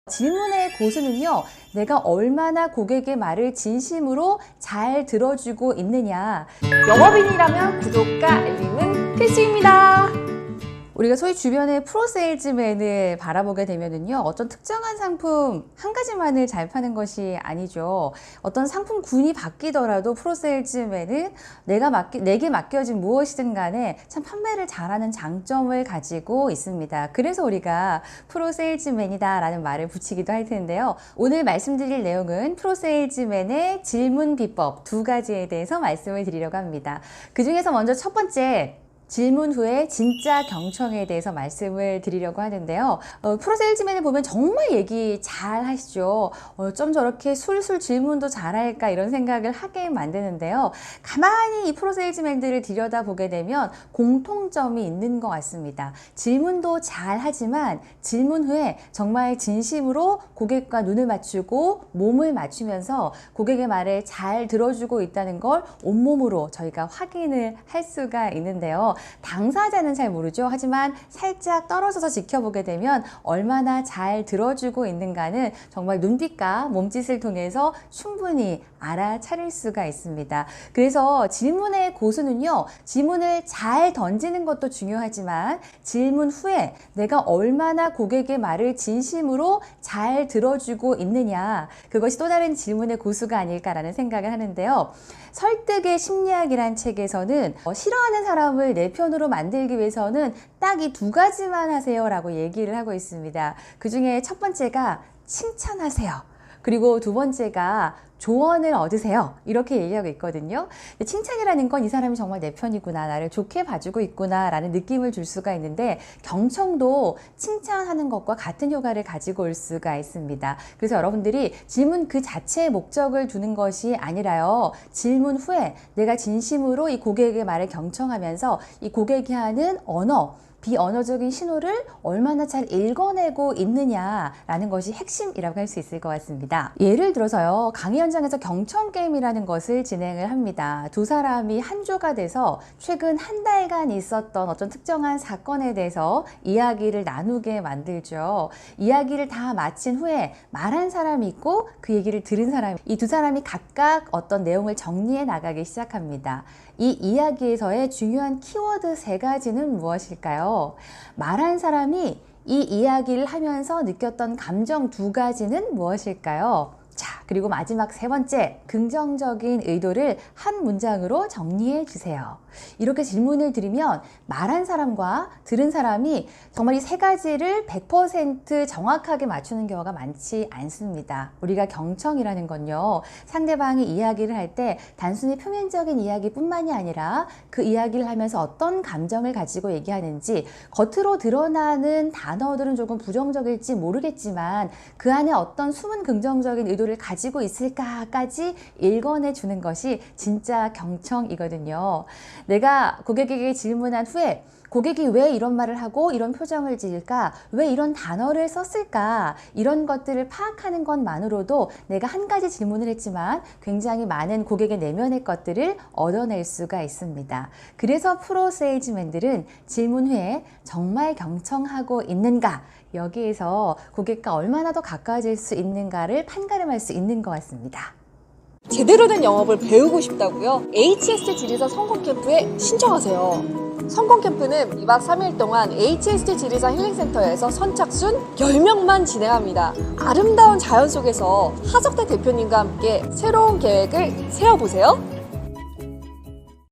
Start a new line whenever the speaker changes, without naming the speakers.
질문의 고수는요, 내가 얼마나 고객의 말을 진심으로 잘 들어주고 있느냐.
영업인이라면 구독과 알림은 필수입니다.
우리가 소위 주변의 프로세일즈맨을 바라보게 되면은요, 어떤 특정한 상품 한 가지만을 잘 파는 것이 아니죠. 어떤 상품군이 바뀌더라도 프로세일즈맨은 내게 맡겨진 무엇이든 간에 참 판매를 잘하는 장점을 가지고 있습니다. 그래서 우리가 프로세일즈맨이다 라는 말을 붙이기도 할 텐데요. 오늘 말씀드릴 내용은 프로세일즈맨의 질문 비법 2가지에 대해서 말씀을 드리려고 합니다. 그 중에서 먼저 첫 번째, 질문 후에 진짜 경청에 대해서 말씀을 드리려고 하는데요. 프로세일즈맨을 보면 정말 얘기 잘 하시죠. 어쩜 저렇게 술술 질문도 잘할까 이런 생각을 하게 만드는데요. 가만히 이 프로세일즈맨들을 들여다보게 되면 공통점이 있는 것 같습니다. 질문도 잘 하지만 질문 후에 정말 진심으로 고객과 눈을 맞추고 몸을 맞추면서 고객의 말을 잘 들어주고 있다는 걸 온몸으로 저희가 확인을 할 수가 있는데요. 당사자는 잘 모르죠. 하지만 살짝 떨어져서 지켜보게 되면 얼마나 잘 들어주고 있는가는 정말 눈빛과 몸짓을 통해서 충분히 알아차릴 수가 있습니다. 그래서 질문의 고수는요, 질문을 잘 던지는 것도 중요하지만 질문 후에 내가 얼마나 고객의 말을 진심으로 잘 들어주고 있느냐, 그것이 또 다른 질문의 고수가 아닐까라는 생각을 하는데요. 설득의 심리학이란 책에서는 싫어하는 사람을 내 편으로 만들기 위해서는 딱 이 2가지만 하세요 라고 얘기를 하고 있습니다. 그 중에 첫 번째가 칭찬하세요. 그리고 2번째가 조언을 얻으세요. 이렇게 얘기하고 있거든요. 칭찬이라는 건 이 사람이 정말 내 편이구나, 나를 좋게 봐주고 있구나 라는 느낌을 줄 수가 있는데, 경청도 칭찬하는 것과 같은 효과를 가지고 올 수가 있습니다. 그래서 여러분들이 질문 그 자체의 목적을 두는 것이 아니라요, 질문 후에 내가 진심으로 이 고객의 말을 경청하면서 이 고객이 하는 언어, 비언어적인 신호를 얼마나 잘 읽어내고 있느냐라는 것이 핵심이라고 할 수 있을 것 같습니다. 예를 들어서요, 강의 현장에서 경청 게임이라는 것을 진행을 합니다. 2사람이 한 조가 돼서 최근 한 달간 있었던 어떤 특정한 사건에 대해서 이야기를 나누게 만들죠. 이야기를 다 마친 후에 말한 사람이 있고 그 얘기를 들은 사람, 이 2사람이 각각 어떤 내용을 정리해 나가기 시작합니다. 이 이야기에서의 중요한 키워드 3가지는 무엇일까요? 말한 사람이 이 이야기를 하면서 느꼈던 감정 2가지는 무엇일까요? 자, 그리고 마지막 3번째, 긍정적인 의도를 한 문장으로 정리해 주세요. 이렇게 질문을 드리면 말한 사람과 들은 사람이 정말 이 3가지를 100% 정확하게 맞추는 경우가 많지 않습니다. 우리가 경청이라는 건요, 상대방이 이야기를 할 때 단순히 표면적인 이야기뿐만이 아니라 그 이야기를 하면서 어떤 감정을 가지고 얘기하는지, 겉으로 드러나는 단어들은 조금 부정적일지 모르겠지만 그 안에 어떤 숨은 긍정적인 의도를 가지고 있을까까지 읽어내 주는 것이 진짜 경청이거든요. 내가 고객에게 질문한 후에 고객이 왜 이런 말을 하고 이런 표정을 지을까? 왜 이런 단어를 썼을까? 이런 것들을 파악하는 것만으로도 내가 한 가지 질문을 했지만 굉장히 많은 고객의 내면의 것들을 얻어낼 수가 있습니다. 그래서 프로세일즈맨들은 질문 후에 정말 경청하고 있는가? 여기에서 고객과 얼마나 더 가까워질 수 있는가를 판가름할 수 있는 것 같습니다.
제대로 된 영업을 배우고 싶다고요? HST 지리사 성공 캠프에 신청하세요. 성공 캠프는 2박 3일 동안 HST 지리사 힐링센터에서 선착순 10명만 진행합니다. 아름다운 자연 속에서 하석대 대표님과 함께 새로운 계획을 세워보세요.